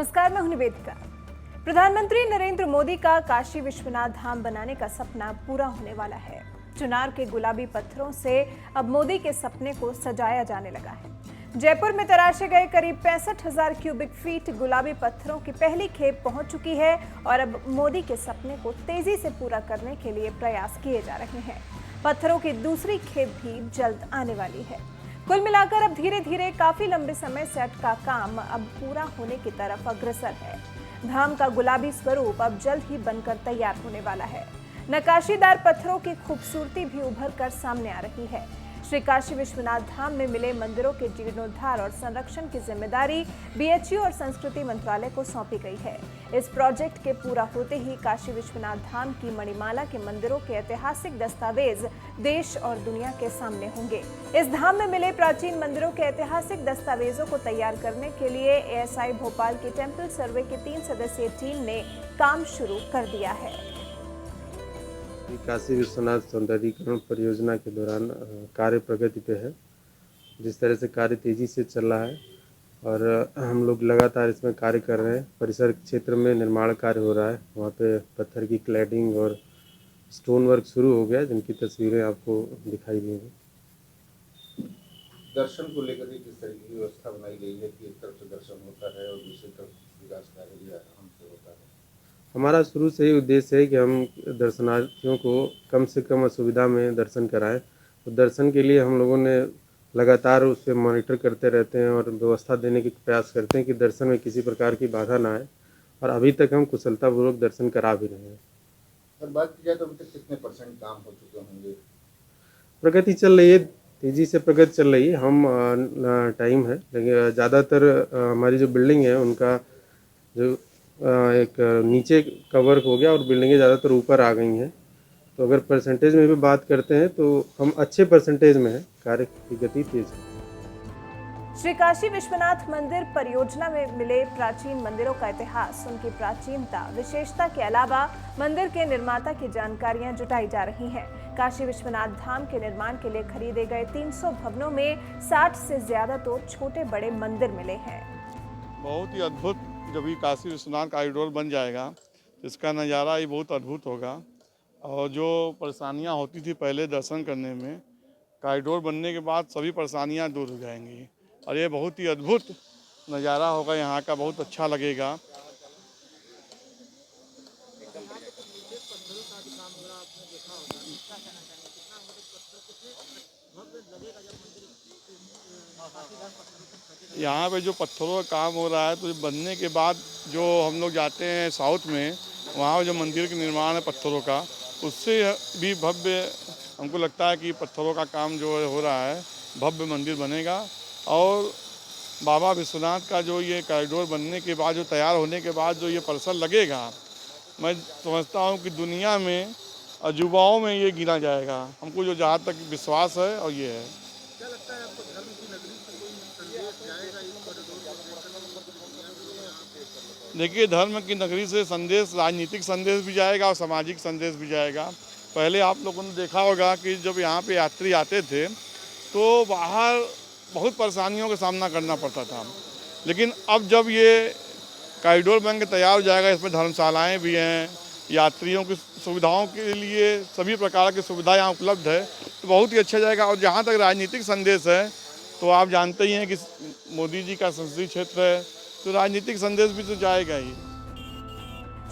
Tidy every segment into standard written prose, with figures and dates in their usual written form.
नमस्कार, मैं हूं निवेदिका। प्रधानमंत्री नरेंद्र मोदी का काशी विश्वनाथ धाम बनाने का सपना पूरा होने वाला है। चुनार के गुलाबी पत्थरों से अब मोदी के सपने को सजाया जाने लगा है। जयपुर में तराशे गए करीब 65,000 क्यूबिक फीट गुलाबी पत्थरों की पहली खेप पहुंच चुकी है और अब मोदी के सपने को तेजी से पूरा करने के लिए प्रयास किए जा रहे हैं। पत्थरों की दूसरी खेप भी जल्द आने वाली है। कुल मिलाकर अब धीरे धीरे काफी लंबे समय से अटका काम अब पूरा होने की तरफ अग्रसर है। धाम का गुलाबी स्वरूप अब जल्द ही बनकर तैयार होने वाला है। नक्काशीदार पत्थरों की खूबसूरती भी उभर कर सामने आ रही है। श्री काशी विश्वनाथ धाम में मिले मंदिरों के जीर्णोद्धार और संरक्षण की जिम्मेदारी बीएचयू और संस्कृति मंत्रालय को सौंपी गई है। इस प्रोजेक्ट के पूरा होते ही काशी विश्वनाथ धाम की मणिमाला के मंदिरों के ऐतिहासिक दस्तावेज देश और दुनिया के सामने होंगे। इस धाम में मिले प्राचीन मंदिरों के ऐतिहासिक दस्तावेजों को तैयार करने के लिए एएसआई भोपाल की टेम्पल सर्वे की 3 सदस्यीय टीम ने काम शुरू कर दिया है। काशी विश्वनाथ सौंदर्यीकरण परियोजना के दौरान कार्य प्रगति पे है। जिस तरह से कार्य तेजी से चल रहा है और हम लोग लगातार इसमें कार्य कर रहे हैं। परिसर क्षेत्र में निर्माण कार्य हो रहा है, वहाँ पे पत्थर की क्लैडिंग और स्टोन वर्क शुरू हो गया, जिनकी तस्वीरें आपको दिखाई देंगी। दर्शन को लेकर के किस तरीके की व्यवस्था बनाई गई है कि एक तरफ से दर्शन होता है और दूसरी तरफ विकास कार्य भी हमसे होता है? हमारा शुरू से ही उद्देश्य है कि हम दर्शनार्थियों को कम से कम असुविधा में दर्शन कराएं। तो दर्शन के लिए हम लोगों ने लगातार उस पर मॉनिटर करते रहते हैं और व्यवस्था देने के प्रयास करते हैं कि दर्शन में किसी प्रकार की बाधा ना आए, और अभी तक हम कुशलतापूर्वक दर्शन करा भी रहे हैं। और बात की जाए तो अभी तक कितने % काम हो चुके होंगे? प्रगति चल रही है, तेज़ी से प्रगति चल रही है। हम टाइम है, लेकिन ज़्यादातर हमारी जो बिल्डिंग है उनका जो एक नीचे का वर्क हो गया और बिल्डिंगें ज़्यादातर ऊपर आ गई हैं। तो अगर परसेंटेज में भी बात करते हैं तो हम अच्छे परसेंटेज में हैं, कार्य की गति तेज है। श्री काशी विश्वनाथ मंदिर परियोजना में मिले प्राचीन मंदिरों का इतिहास, उनकी प्राचीनता, विशेषता के अलावा मंदिर के निर्माता की जानकारियां जुटाई जा रही हैं। काशी विश्वनाथ धाम के निर्माण के लिए खरीदे गए 300 भवनों में 60 से ज्यादा तो छोटे बड़े मंदिर मिले हैं। बहुत ही अद्भुत, जब ये काशी विश्वनाथ कॉरिडोर बन जाएगा इसका नज़ारा ही बहुत अद्भुत होगा। और जो परेशानियां होती थी पहले दर्शन करने में, कॉरिडोर बनने के बाद सभी परेशानियां दूर हो जाएंगी और ये बहुत ही अद्भुत नज़ारा होगा, यहाँ का बहुत अच्छा लगेगा। यहाँ पे जो पत्थरों का काम हो रहा है, तो बनने के बाद जो हम लोग जाते हैं साउथ में, वहाँ जो मंदिर का निर्माण है पत्थरों का, उससे भी भव्य हमको लगता है कि पत्थरों का काम जो हो रहा है, भव्य मंदिर बनेगा। और बाबा विश्वनाथ का जो ये कॉरिडोर बनने के बाद, जो तैयार होने के बाद जो ये परिसर लगेगा, मैं समझता हूँ कि दुनिया में अजूबाओं में ये गिना जाएगा। हमको जो जहाँ तक विश्वास है और ये है। क्या लगता है आपको, धर्म की नगरी से कोई संदेश जाएगा इस कॉरिडोर को लेकर? देखिए, धर्म की नगरी से संदेश, राजनीतिक संदेश भी जाएगा और सामाजिक संदेश भी जाएगा। पहले आप लोगों ने देखा होगा कि जब यहाँ पे यात्री आते थे तो बाहर बहुत परेशानियों का सामना करना पड़ता था, लेकिन अब जब ये कॉरिडोर बन के तैयार हो जाएगा, इसमें धर्मशालाएँ भी हैं, यात्रियों की सुविधाओं के लिए सभी प्रकार की सुविधा यहाँ उपलब्ध है, तो बहुत ही अच्छा जाएगा। और जहाँ तक राजनीतिक संदेश है, तो आप जानते ही हैं कि मोदी जी का संसदीय क्षेत्र है, तो राजनीतिक संदेश भी तो जाएगा ही।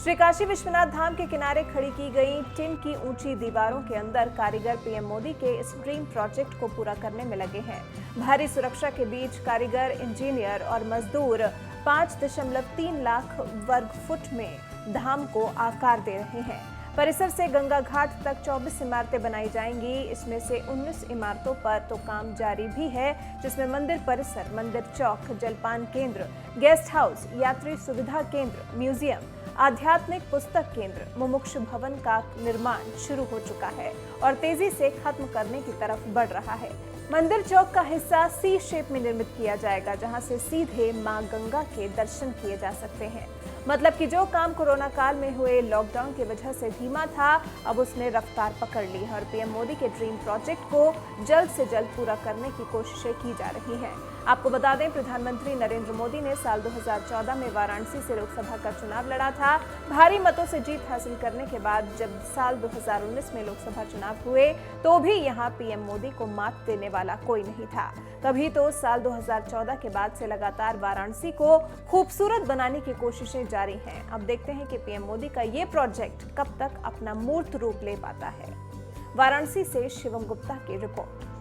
श्री काशी विश्वनाथ धाम के किनारे खड़ी की गई टिन की ऊंची दीवारों के अंदर कारीगर पीएम मोदी के इस ड्रीम प्रोजेक्ट को पूरा करने में लगे हैं। भारी सुरक्षा के बीच कारीगर, इंजीनियर और मजदूर 5.3 लाख वर्ग फुट में धाम को आकार दे रहे हैं। परिसर से गंगा घाट तक 24 इमारतें बनाई जाएंगी। इसमें से 19 इमारतों पर तो काम जारी भी है, जिसमें मंदिर परिसर, मंदिर चौक, जलपान केंद्र, गेस्ट हाउस, यात्री सुविधा केंद्र, म्यूजियम, आध्यात्मिक पुस्तक केंद्र, मुमुक्षु भवन का निर्माण शुरू हो चुका है और तेजी से खत्म करने की तरफ बढ़ रहा है। मंदिर चौक का हिस्सा सी शेप में निर्मित किया जाएगा, जहां से सीधे मां गंगा के दर्शन किए जा सकते हैं। मतलब कि जो काम कोरोना काल में हुए लॉकडाउन की वजह से धीमा था, अब उसने रफ्तार पकड़ ली है और पीएम मोदी के ड्रीम प्रोजेक्ट को जल्द से जल्द पूरा करने की कोशिशें की जा रही हैं। आपको बता दें, प्रधानमंत्री नरेंद्र मोदी ने साल 2014 में वाराणसी से लोकसभा का चुनाव लड़ा था। भारी मतों से जीत हासिल करने के बाद जब साल 2019 में लोकसभा चुनाव हुए तो भी यहां पीएम मोदी को मात देने वाला कोई नहीं था। तभी तो साल 2014 के बाद से लगातार वाराणसी को खूबसूरत बनाने की कोशिशें जारी हैं। अब देखते हैं कि पीएम मोदी का ये प्रोजेक्ट कब तक अपना मूर्त रूप ले पाता है। वाराणसी से शिवम गुप्ता की रिपोर्ट।